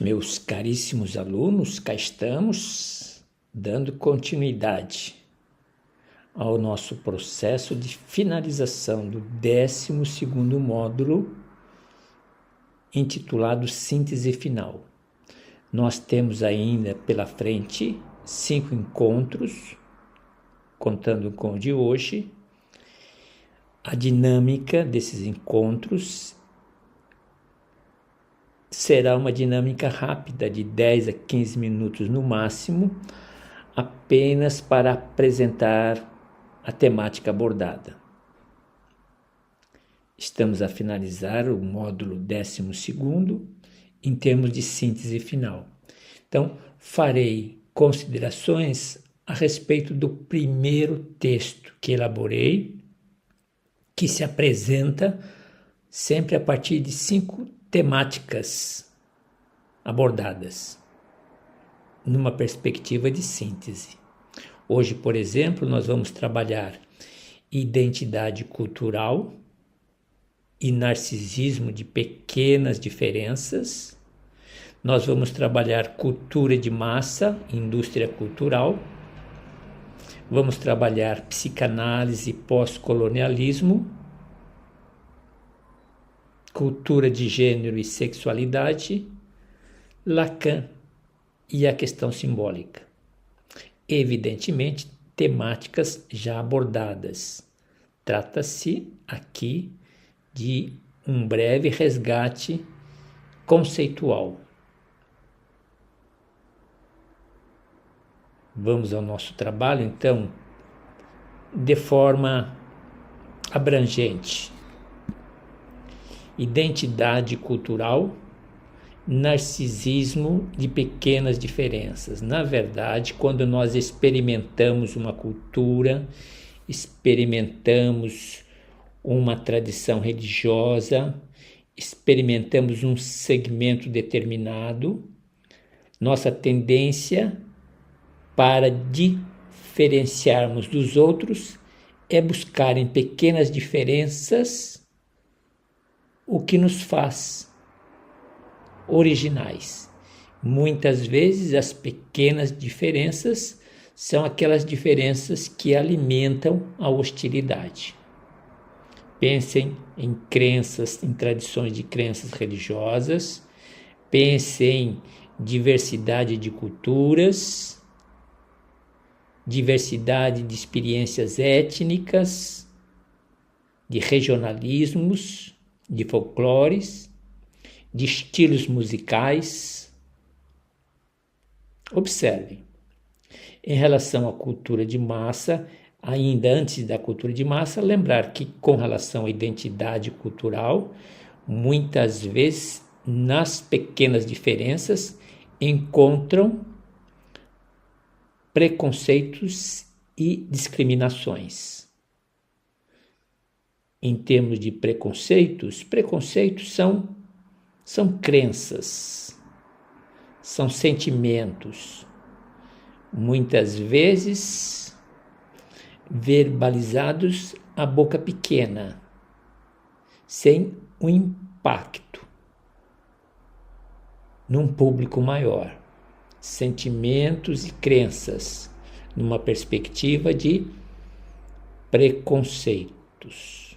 Meus caríssimos alunos, cá estamos dando continuidade ao nosso processo de finalização do 12º módulo, intitulado Síntese Final. Nós temos ainda pela frente 5 encontros, contando com o de hoje. A dinâmica desses encontros será uma dinâmica rápida, de 10 a 15 minutos no máximo, apenas para apresentar a temática abordada. Estamos a finalizar o módulo 12º em termos de síntese final. Então, farei considerações a respeito do primeiro texto que elaborei, que se apresenta sempre a partir de 5 temáticas abordadas, numa perspectiva de síntese. Hoje, por exemplo, nós vamos trabalhar identidade cultural e narcisismo de pequenas diferenças. Nós vamos trabalhar cultura de massa, indústria cultural. Vamos trabalhar psicanálise e pós-colonialismo, cultura de gênero e sexualidade, Lacan e a questão simbólica. Evidentemente, temáticas já abordadas. Trata-se aqui de um breve resgate conceitual. Vamos ao nosso trabalho, então, de forma abrangente. Identidade cultural, narcisismo de pequenas diferenças. Na verdade, quando nós experimentamos uma cultura, experimentamos uma tradição religiosa, experimentamos um segmento determinado, nossa tendência para diferenciarmos dos outros é buscar em pequenas diferenças o que nos faz originais. Muitas vezes as pequenas diferenças são aquelas diferenças que alimentam a hostilidade. Pensem em crenças, em tradições de crenças religiosas, pensem em diversidade de culturas, diversidade de experiências étnicas, de regionalismos, de folclores, de estilos musicais. Observem, em relação à cultura de massa, ainda antes da cultura de massa, lembrar que com relação à identidade cultural, muitas vezes nas pequenas diferenças encontram preconceitos e discriminações. Em termos de preconceitos são crenças, são sentimentos, muitas vezes verbalizados à boca pequena, sem um impacto num público maior. Sentimentos e crenças numa perspectiva de preconceitos.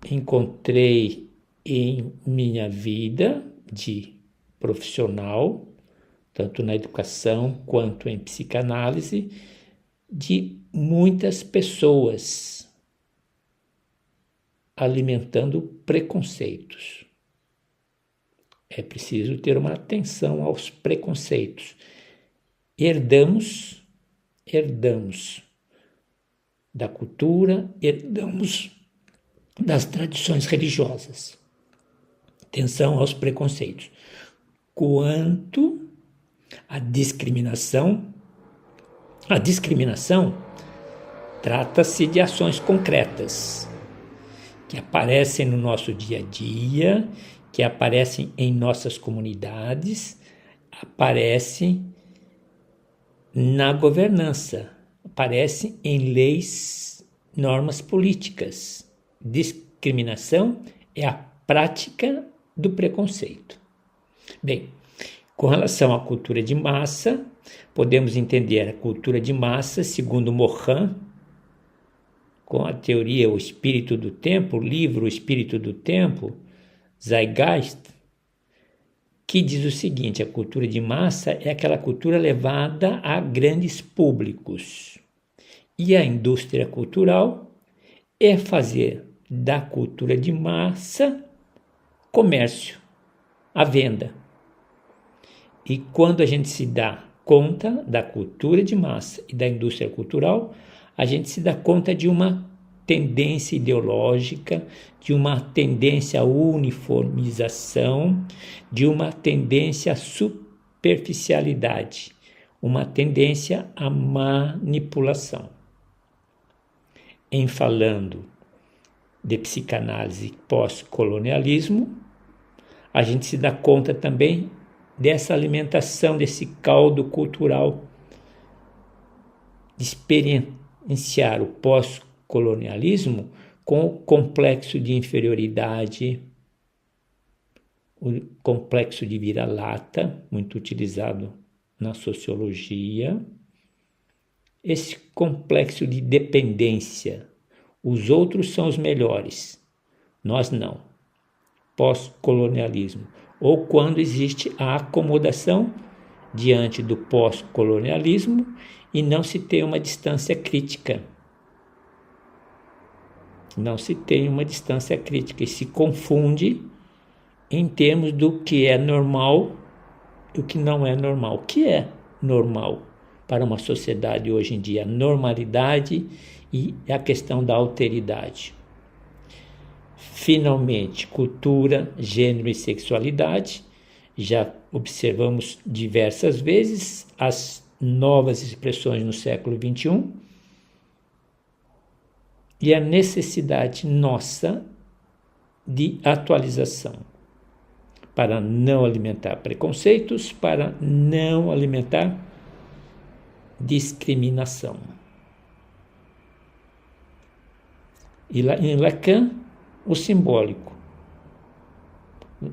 Encontrei em minha vida de profissional, tanto na educação quanto em psicanálise, de muitas pessoas alimentando preconceitos. É preciso ter uma atenção aos preconceitos. Herdamos da cultura, herdamos das tradições religiosas. Atenção aos preconceitos. Quanto à discriminação, trata-se de ações concretas que aparecem no nosso dia a dia, que aparecem em nossas comunidades, aparecem na governança, aparecem em leis, normas políticas. Discriminação é a prática do preconceito. Bem, com relação à cultura de massa, podemos entender a cultura de massa segundo Morin, com a teoria O Espírito do Tempo, o livro O Espírito do Tempo, Zeitgeist, que diz o seguinte: a cultura de massa é aquela cultura levada a grandes públicos. E a indústria cultural é fazer da cultura de massa comércio, a venda. E quando a gente se dá conta da cultura de massa e da indústria cultural, a gente se dá conta de uma tendência ideológica, de uma tendência à uniformização, de uma tendência à superficialidade, uma tendência à manipulação. Em falando de psicanálise pós-colonialismo, a gente se dá conta também dessa alimentação, desse caldo cultural, de experienciar o pós-colonialismo com o complexo de inferioridade, o complexo de vira-lata, muito utilizado na sociologia, esse complexo de dependência. Os outros são os melhores, nós não. Pós-colonialismo. Ou quando existe a acomodação diante do pós-colonialismo e não se tem uma distância crítica. Não se tem uma distância crítica e se confunde em termos do que é normal e o que não é normal. O que é normal para uma sociedade hoje em dia? Normalidade e a questão da alteridade. Finalmente, cultura, gênero e sexualidade. Já observamos diversas vezes as novas expressões no século XXI e a necessidade nossa de atualização para não alimentar preconceitos, para não alimentar discriminação. E em Lacan, o simbólico.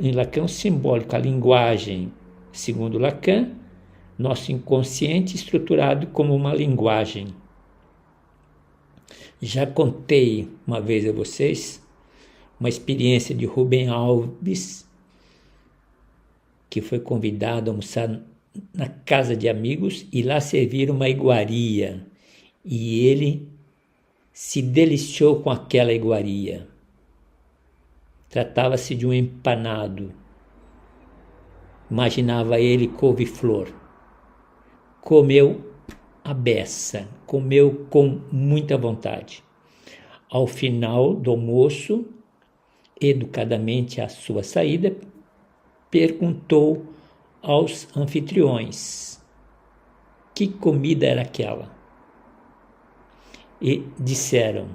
Em Lacan, o simbólico, a linguagem, segundo Lacan, nosso inconsciente estruturado como uma linguagem. Já contei uma vez a vocês uma experiência de Rubem Alves, que foi convidado a almoçar na casa de amigos e lá serviram uma iguaria. E ele se deliciou com aquela iguaria. Tratava-se de um empanado. Imaginava ele couve-flor. Comeu a beça, comeu com muita vontade. Ao final do almoço, educadamente à sua saída, perguntou aos anfitriões que comida era aquela. E disseram: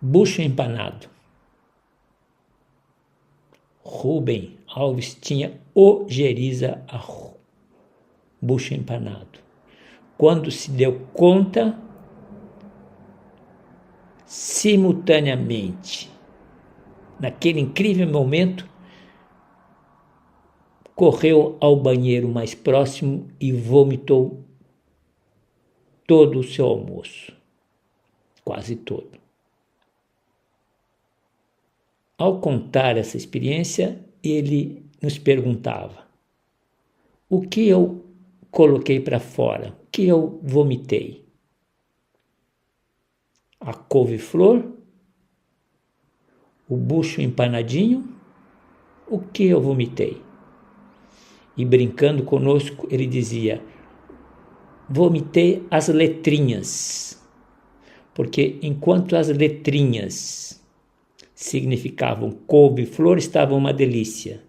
bucho empanado. Rubem Alves tinha ojeriza a bucho empanado. Quando se deu conta, simultaneamente, naquele incrível momento, correu ao banheiro mais próximo e vomitou todo o seu almoço, quase todo. Ao contar essa experiência, ele nos perguntava: o que eu coloquei para fora? O que eu vomitei? A couve-flor? O bucho empanadinho? O que eu vomitei? E brincando conosco, ele dizia: vomitei as letrinhas, porque enquanto as letrinhas significavam couve-flor, estava uma delícia.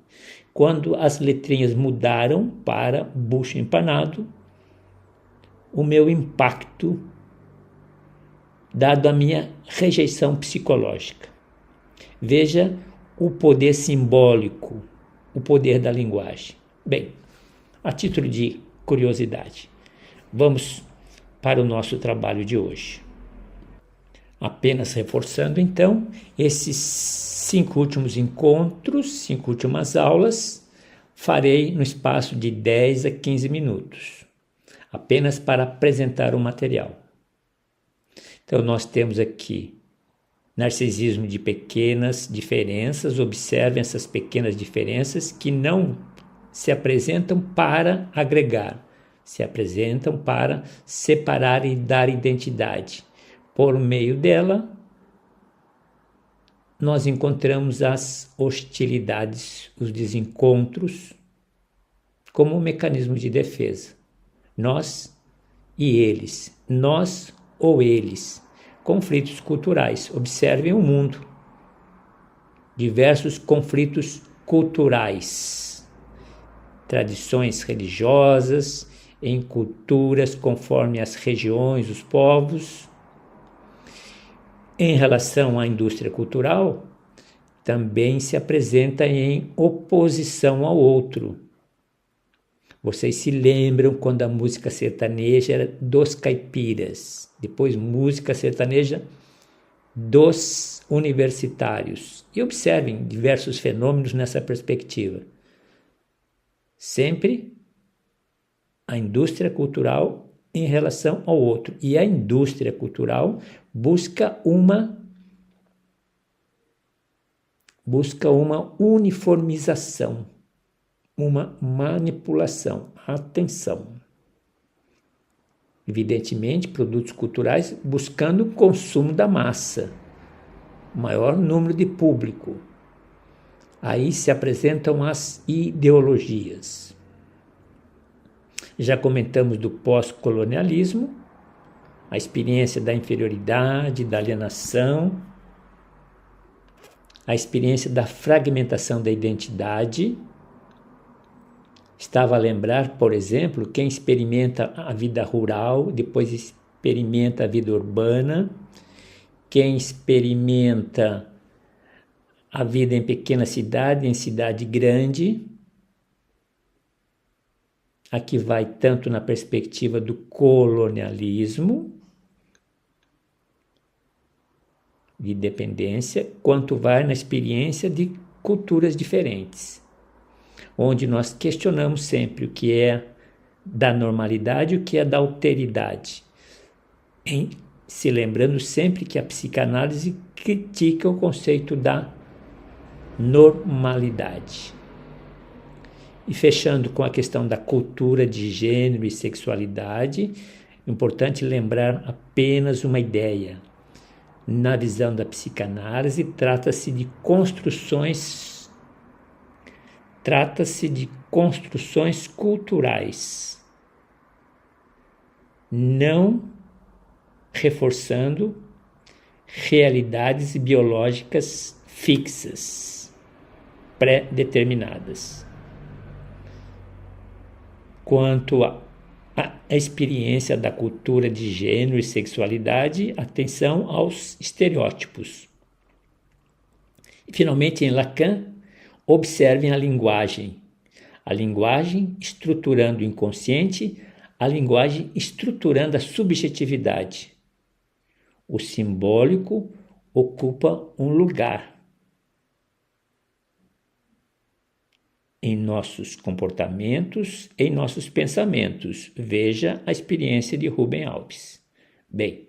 Quando as letrinhas mudaram para bucho empanado, o meu impacto, dado a minha rejeição psicológica. Veja o poder simbólico, o poder da linguagem. Bem, a título de curiosidade, vamos para o nosso trabalho de hoje. Apenas reforçando, então, esses 5 últimos encontros, 5 últimas aulas, farei no espaço de 10 a 15 minutos, apenas para apresentar o material. Então, nós temos aqui narcisismo de pequenas diferenças. Observem essas pequenas diferenças que não se apresentam para agregar, se apresentam para separar e dar identidade. Por meio dela, nós encontramos as hostilidades, os desencontros, como um mecanismo de defesa. Nós e eles, nós ou eles. Conflitos culturais. Observem o mundo. Diversos conflitos culturais. Tradições religiosas, em culturas conforme as regiões, os povos. Em relação à indústria cultural, também se apresenta em oposição ao outro. Vocês se lembram quando a música sertaneja era dos caipiras, depois música sertaneja dos universitários. E observem diversos fenômenos nessa perspectiva. Sempre a indústria cultural em relação ao outro. E a indústria cultural busca uma uniformização, uma manipulação. Atenção! Evidentemente, produtos culturais buscando o consumo da massa, maior número de público. Aí se apresentam as ideologias. Já comentamos do pós-colonialismo, a experiência da inferioridade, da alienação, a experiência da fragmentação da identidade. Estava a lembrar, por exemplo, quem experimenta a vida rural, depois experimenta a vida urbana, quem experimenta a vida em pequena cidade, em cidade grande. Aqui vai tanto na perspectiva do colonialismo, de dependência, quanto vai na experiência de culturas diferentes, onde nós questionamos sempre o que é da normalidade e o que é da alteridade, se lembrando sempre que a psicanálise critica o conceito da normalidade. E fechando com a questão da cultura de gênero e sexualidade, é importante lembrar apenas uma ideia. Na visão da psicanálise, trata-se de construções culturais, não reforçando realidades biológicas fixas, pré-determinadas. Quanto à experiência da cultura de gênero e sexualidade, atenção aos estereótipos. E, finalmente, em Lacan, observem a linguagem estruturando o inconsciente, a linguagem estruturando a subjetividade. O simbólico ocupa um lugar em nossos comportamentos, em nossos pensamentos. Veja a experiência de Rubem Alves. Bem,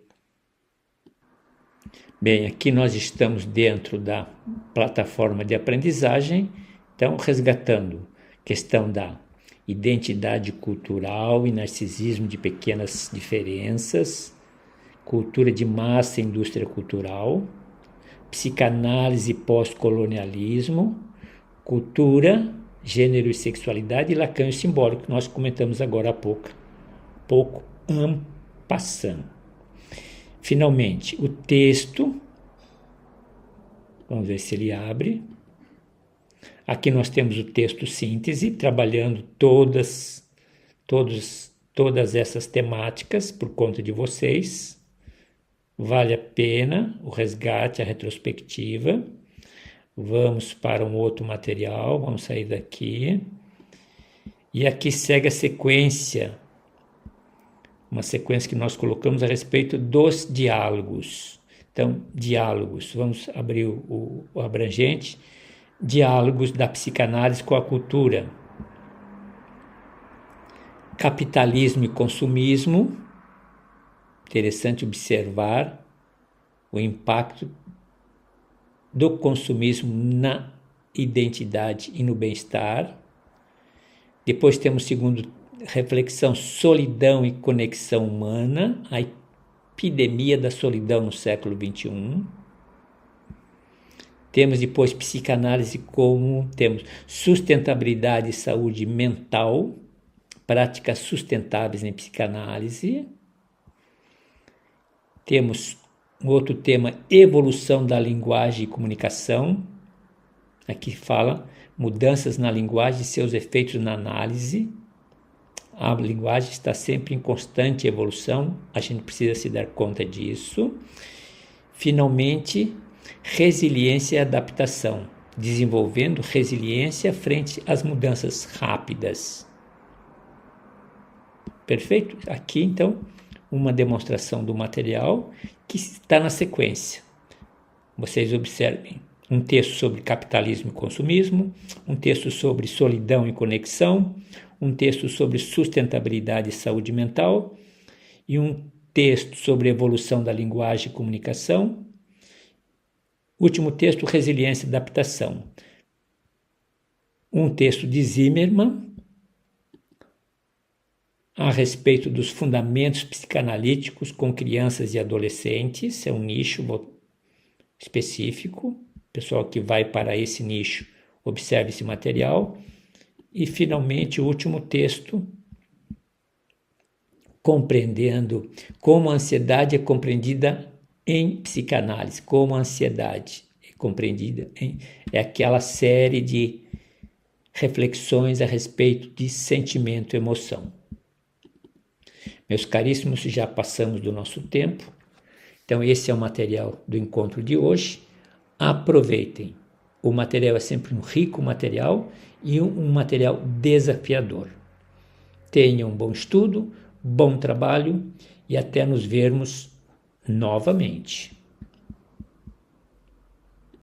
aqui nós estamos dentro da plataforma de aprendizagem, então resgatando a questão da identidade cultural e narcisismo de pequenas diferenças, cultura de massa e indústria cultural, psicanálise pós-colonialismo, cultura, gênero e sexualidade, e Lacan e o simbólico, que nós comentamos agora há pouco en passant. Finalmente, o texto, vamos ver se ele abre. Aqui nós temos o texto síntese, trabalhando todas essas temáticas por conta de vocês. Vale a pena o resgate, a retrospectiva. Vamos para um outro material, vamos sair daqui. E aqui segue a sequência, uma sequência que nós colocamos a respeito dos diálogos. Então, diálogos, vamos abrir o abrangente, diálogos da psicanálise com a cultura. Capitalismo e consumismo, interessante observar o impacto do consumismo na identidade e no bem-estar. Depois temos, segundo reflexão, solidão e conexão humana, a epidemia da solidão no século XXI. Temos depois psicanálise como temos sustentabilidade e saúde mental, práticas sustentáveis em psicanálise. Temos um outro tema, evolução da linguagem e comunicação. Aqui fala mudanças na linguagem e seus efeitos na análise. A linguagem está sempre em constante evolução, a gente precisa se dar conta disso. Finalmente, resiliência e adaptação, desenvolvendo resiliência frente às mudanças rápidas. Perfeito? Aqui, então, uma demonstração do material que está na sequência. Vocês observem um texto sobre capitalismo e consumismo, um texto sobre solidão e conexão, um texto sobre sustentabilidade e saúde mental e um texto sobre evolução da linguagem e comunicação. Último texto, resiliência e adaptação. Um texto de Zimmermann a respeito dos fundamentos psicanalíticos com crianças e adolescentes, é um nicho específico. O pessoal que vai para esse nicho observe esse material. E, finalmente, o último texto, compreendendo como a ansiedade é compreendida em psicanálise, como a ansiedade é compreendida é aquela série de reflexões a respeito de sentimento e emoção. Meus caríssimos, já passamos do nosso tempo, então esse é o material do encontro de hoje. Aproveitem, o material é sempre um rico material e um material desafiador. Tenham um bom estudo, bom trabalho e até nos vermos novamente.